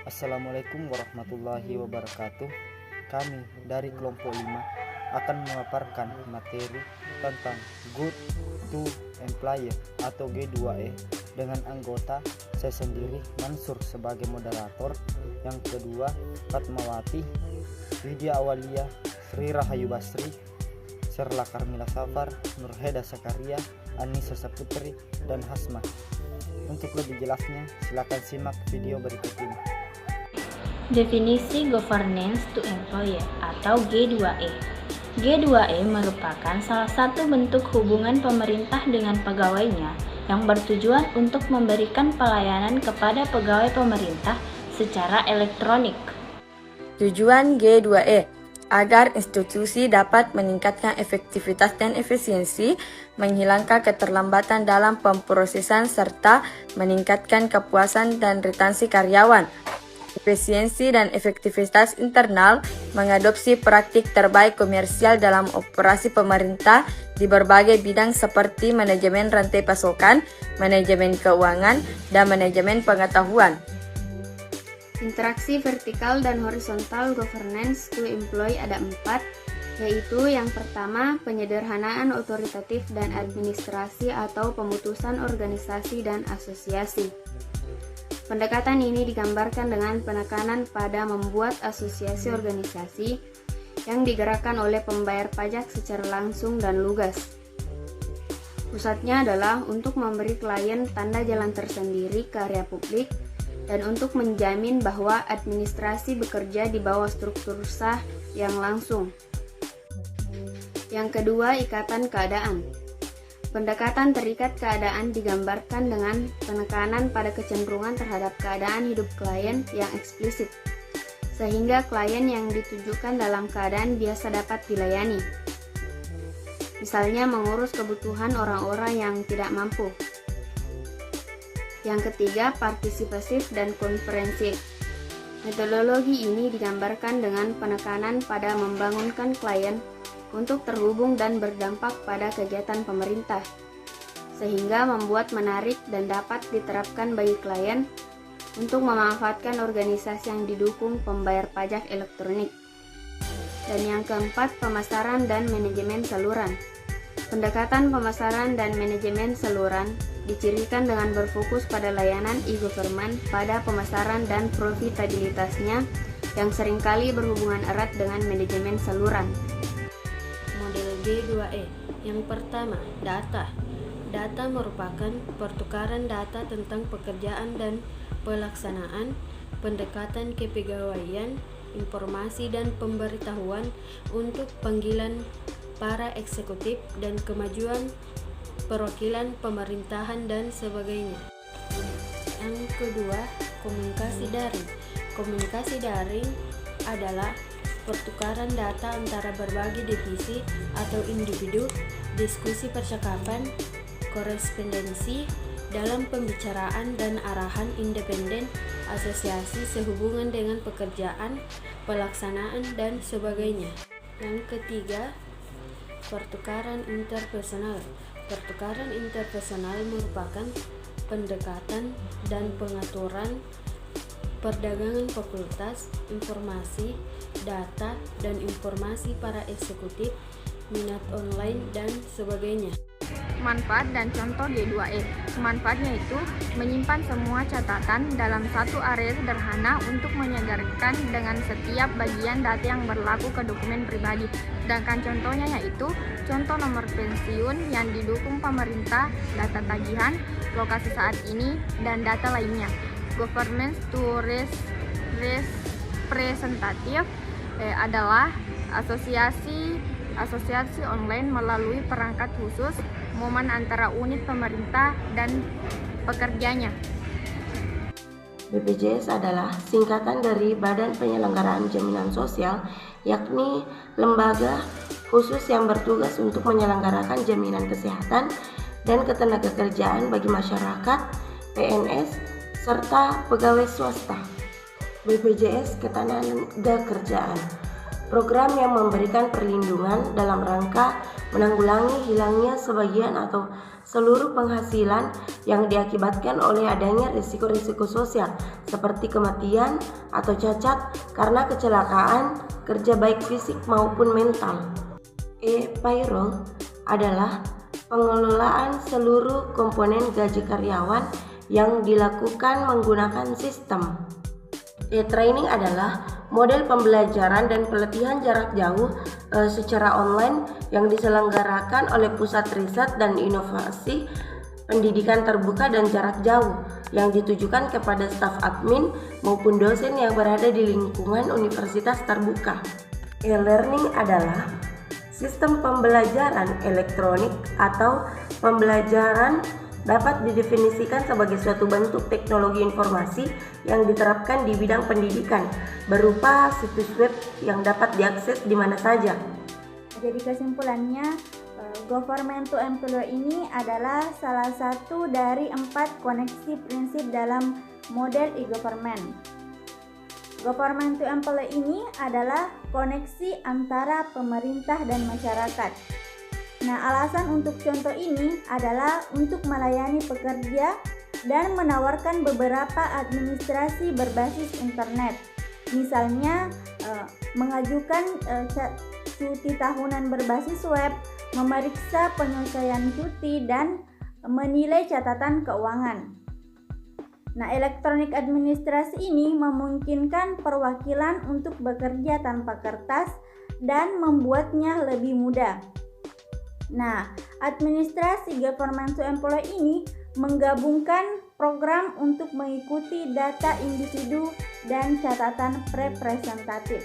Assalamualaikum warahmatullahi wabarakatuh. Kami dari kelompok 5 akan memaparkan materi tentang Good to Employer atau G2E dengan anggota saya sendiri Mansur sebagai moderator, yang kedua Fatmawati, Widya Awalia, Sri Rahayu Basri, Serla Karmila Safar, Nurheda Sakaria, Anissa Saputri, dan Hasma. Untuk lebih jelasnya, silakan simak video berikut ini. Definisi Governance to Employer atau G2E. G2E merupakan salah satu bentuk hubungan pemerintah dengan pegawainya yang bertujuan untuk memberikan pelayanan kepada pegawai pemerintah secara elektronik. Tujuan G2E agar institusi dapat meningkatkan efektivitas dan efisiensi, menghilangkan keterlambatan dalam pemrosesan serta meningkatkan kepuasan dan retensi karyawan. Efisiensi dan efektivitas internal, mengadopsi praktik terbaik komersial dalam operasi pemerintah di berbagai bidang seperti manajemen rantai pasokan, manajemen keuangan, dan manajemen pengetahuan. Interaksi vertikal dan horizontal governance to employ ada 4, yaitu yang pertama penyederhanaan otoritatif dan administrasi atau pemutusan organisasi dan asosiasi. Pendekatan ini digambarkan dengan penekanan pada membuat asosiasi organisasi yang digerakkan oleh pembayar pajak secara langsung dan lugas. Pusatnya adalah untuk memberi klien tanda jalan tersendiri ke area publik dan untuk menjamin bahwa administrasi bekerja di bawah struktur sah yang langsung. Yang kedua, ikatan keadaan. Pendekatan terikat keadaan digambarkan dengan penekanan pada kecenderungan terhadap keadaan hidup klien yang eksplisit, sehingga klien yang ditujukan dalam keadaan biasa dapat dilayani. Misalnya mengurus kebutuhan orang-orang yang tidak mampu. Yang ketiga, partisipasif dan konferensif. Metodologi ini digambarkan dengan penekanan pada membangunkan klien untuk terhubung dan berdampak pada kegiatan pemerintah, sehingga membuat menarik dan dapat diterapkan bagi klien untuk memanfaatkan organisasi yang didukung pembayar pajak elektronik. Dan yang keempat, pemasaran dan manajemen saluran. Pendekatan pemasaran dan manajemen saluran dicirikan dengan berfokus pada layanan e-government pada pemasaran dan profitabilitasnya yang seringkali berhubungan erat dengan manajemen saluran. Model G2E. Yang pertama, data. Data merupakan pertukaran data tentang pekerjaan dan pelaksanaan, pendekatan kepegawaian, informasi dan pemberitahuan untuk panggilan para eksekutif dan kemajuan perwakilan pemerintahan dan sebagainya. Yang kedua, komunikasi daring. Komunikasi daring adalah pertukaran data antara berbagai divisi atau individu, diskusi percakapan, korespondensi dalam pembicaraan dan arahan independen asosiasi sehubungan dengan pekerjaan, pelaksanaan, dan sebagainya. Yang ketiga, pertukaran interpersonal. Pertukaran interpersonal merupakan pendekatan dan pengaturan perdagangan fakultas, informasi, data, dan informasi para eksekutif, minat online, dan sebagainya. Manfaat dan contoh G2E. Manfaatnya itu menyimpan semua catatan dalam satu area sederhana untuk menyegarkan dengan setiap bagian data yang berlaku ke dokumen pribadi. Sedangkan contohnya yaitu contoh nomor pensiun yang didukung pemerintah, data tagihan, lokasi saat ini, dan data lainnya. Governance to representative adalah asosiasi online melalui perangkat khusus momen antara unit pemerintah dan pekerjanya. BPJS adalah singkatan dari Badan Penyelenggaraan Jaminan Sosial, yakni lembaga khusus yang bertugas untuk menyelenggarakan jaminan kesehatan dan ketenagakerjaan bagi masyarakat, PNS, serta pegawai swasta. BPJS Ketenagakerjaan. program yang memberikan perlindungan dalam rangka menanggulangi hilangnya sebagian atau seluruh penghasilan yang diakibatkan oleh adanya risiko-risiko sosial seperti kematian atau cacat karena kecelakaan kerja baik fisik maupun mental. E-payroll adalah pengelolaan seluruh komponen gaji karyawan yang dilakukan menggunakan sistem. E-training adalah model pembelajaran dan pelatihan jarak jauh secara online yang diselenggarakan oleh Pusat Riset dan Inovasi Pendidikan Terbuka dan Jarak Jauh yang ditujukan kepada staf admin maupun dosen yang berada di lingkungan universitas terbuka. E-learning adalah sistem pembelajaran elektronik atau pembelajaran dapat didefinisikan sebagai suatu bentuk teknologi informasi yang diterapkan di bidang pendidikan berupa situs web yang dapat diakses di mana saja. Jadi kesimpulannya, government to employee ini adalah salah satu dari 4 koneksi prinsip dalam model e-government. Government to employee ini adalah koneksi antara pemerintah dan masyarakat. Nah, alasan untuk contoh ini adalah untuk melayani pekerja dan menawarkan beberapa administrasi berbasis internet. Misalnya, mengajukan cuti tahunan berbasis web, memeriksa penyelesaian cuti, dan menilai catatan keuangan. Nah, elektronik administrasi ini memungkinkan perwakilan untuk bekerja tanpa kertas dan membuatnya lebih mudah. Nah, administrasi government to employee ini menggabungkan program untuk mengikuti data individu dan catatan representatif.